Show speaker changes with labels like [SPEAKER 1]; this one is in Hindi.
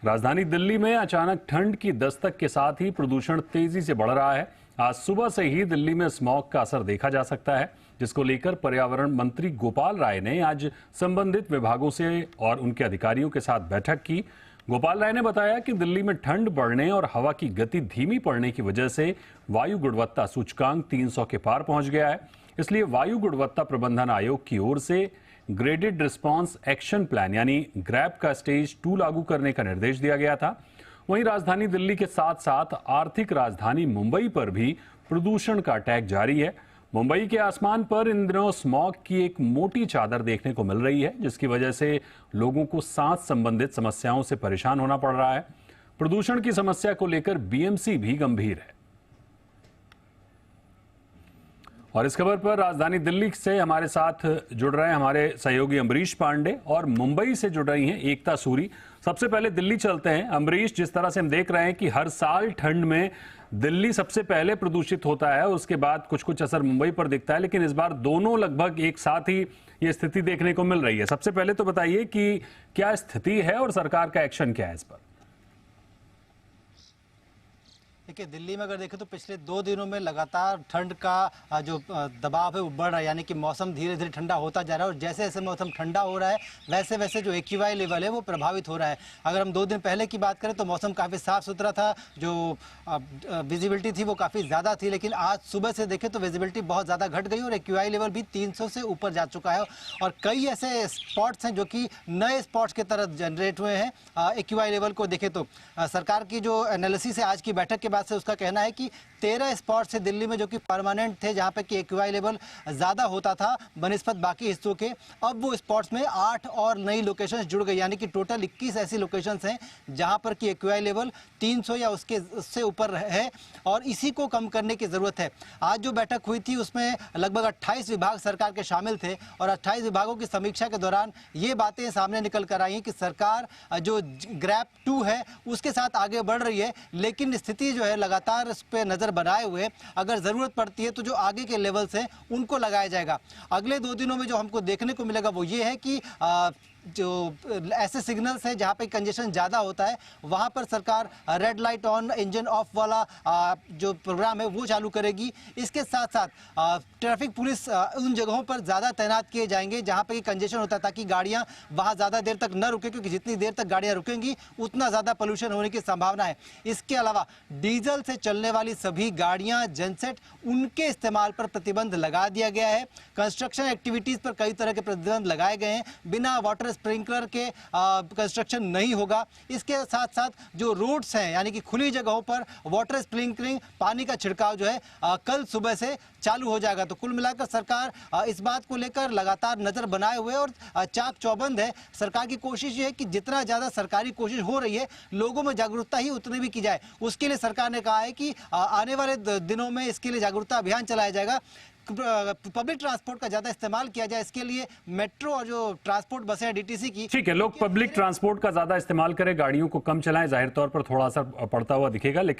[SPEAKER 1] राजधानी दिल्ली में अचानक ठंड की दस्तक के साथ ही प्रदूषण तेजी से बढ़ रहा है। आज सुबह से ही दिल्ली में स्मॉग का असर देखा जा सकता है, जिसको लेकर पर्यावरण मंत्री गोपाल राय ने आज संबंधित विभागों से और उनके अधिकारियों के साथ बैठक की। गोपाल राय ने बताया कि दिल्ली में ठंड बढ़ने और हवा की गति धीमी पड़ने की वजह से वायु गुणवत्ता सूचकांक 300 के पार पहुंच गया है। इसलिए वायु गुणवत्ता प्रबंधन आयोग की ओर से ग्रेडेड रिस्पांस एक्शन प्लान यानी ग्रैप का स्टेज 2 लागू करने का निर्देश दिया गया था। वहीं राजधानी दिल्ली के साथ साथ आर्थिक राजधानी मुंबई पर भी प्रदूषण का अटैक जारी है। मुंबई के आसमान पर इन दिनों स्मॉग की एक मोटी चादर देखने को मिल रही है, जिसकी वजह से लोगों को सांस संबंधित समस्याओं से परेशान होना पड़ रहा है। प्रदूषण की समस्या को लेकर बीएमसी भी गंभीर है। और इस खबर पर राजधानी दिल्ली से हमारे साथ जुड़ रहे हैं हमारे सहयोगी अमरीश पांडे और मुंबई से जुड़ रही हैं एकता सूरी। सबसे पहले दिल्ली चलते हैं। अमरीश, जिस तरह से हम देख रहे हैं कि हर साल ठंड में दिल्ली सबसे पहले प्रदूषित होता है, उसके बाद कुछ कुछ असर मुंबई पर दिखता है, लेकिन इस बार दोनों लगभग एक साथ ही ये स्थिति देखने को मिल रही है। सबसे पहले तो बताइए कि क्या स्थिति है और सरकार का एक्शन क्या है इस पर।
[SPEAKER 2] देखिए, दिल्ली में अगर देखें तो पिछले 2 दिनों में लगातार ठंड का जो दबाव है वो बढ़ रहा है, यानी कि मौसम धीरे धीरे ठंडा होता जा रहा है और जैसे जैसे मौसम ठंडा हो रहा है वैसे वैसे जो एक्यूआई लेवल है वो प्रभावित हो रहा है। अगर हम 2 दिन पहले की बात करें तो मौसम काफ़ी साफ सुथरा था, जो विजिबिलिटी थी वो काफ़ी ज़्यादा थी, लेकिन आज सुबह से देखें तो विजिबिलिटी बहुत ज़्यादा घट गई और एक्यूआई लेवल भी 300 से ऊपर जा चुका है। और कई ऐसे स्पॉट्स हैं जो कि नए स्पॉट्स की तरह जनरेट हुए हैं। एक्यूआई लेवल को देखें तो सरकार की जो एनालिसिस है आज की बैठक के बाद से उसका कहना है कि 13 स्पॉट्स है दिल्ली में जो कि परमानेंट थे, जहां पे कि एक्यूआई लेवल ज्यादा होता था बनिस्बत बाकी हिस्सों के। अब वो स्पॉट्स में 8 और नई लोकेशंस जुड़ गई, यानी कि टोटल 21 ऐसी लोकेशंस हैं जहां पर कि एक्यूआई लेवल 300 या उससे ऊपर है और इसी को कम करने की जरूरत है। आज जो बैठक हुई थी उसमें लगभग 28 विभाग सरकार के शामिल थे और 28 विभागों की समीक्षा के दौरान ये बातें सामने निकल कर आई कि सरकार जो ग्रैप 2 है उसके साथ आगे बढ़ रही है, लेकिन स्थिति जो है लगातार इस पे नजर बनाए हुए अगर जरूरत पड़ती है तो जो आगे के लेवल्स हैं उनको लगाया जाएगा। अगले 2 दिनों में जो हमको देखने को मिलेगा वो ये है कि जो ऐसे सिग्नल्स हैं जहां पे कंजेशन ज्यादा होता है वहां पर सरकार red light on engine of वाला जो प्रोग्राम है वो चालू करेगी। इसके साथ साथ ट्रैफिक पुलिस उन जगहों पर ज्यादा तैनात किए जाएंगे जहां पे कंजेशन होता है, ताकि गाड़ियां वहां ज्यादा देर तक न रुके, क्योंकि जितनी देर तक गाड़ियां रुकेंगी उतना ज्यादा पोल्यूशन होने की संभावना है। इसके अलावा डीजल से चलने वाली सभी गाड़ियां, जनसेट, उनके इस्तेमाल पर प्रतिबंध लगा दिया गया है। कंस्ट्रक्शन एक्टिविटीज पर कई तरह के प्रतिबंध लगाए गए हैं। बिना वाटर स्प्रिंकलर के कंस्ट्रक्शन नहीं होगा। इसके साथ साथ जो रोड्स हैं यानी कि खुली जगहों पर वाटर स्प्रिंकलिंग, पानी का छिड़काव जो है कल सुबह से चालू हो जाएगा। तो कुल मिलाकर सरकार इस बात को लेकर लगातार नजर बनाए हुए और चाक चौबंद है। सरकार की कोशिश ये है कि जितना ज्यादा सरकारी कोशिश हो रही है लोगों में जागरूकता ही उतनी भी की जाए। उसके लिए सरकार ने कहा है कि आने वाले दिनों में इसके लिए जागरूकता अभियान चलाया जाएगा। पब्लिक ट्रांसपोर्ट का ज्यादा इस्तेमाल किया जाए, इसके लिए मेट्रो और जो ट्रांसपोर्ट बसें हैं डीटीसी की,
[SPEAKER 1] ठीक है, लोग पब्लिक ट्रांसपोर्ट का ज्यादा इस्तेमाल करें, गाड़ियों को कम चलाएं। जाहिर तौर पर थोड़ा असर पड़ता हुआ दिखेगा, लेकिन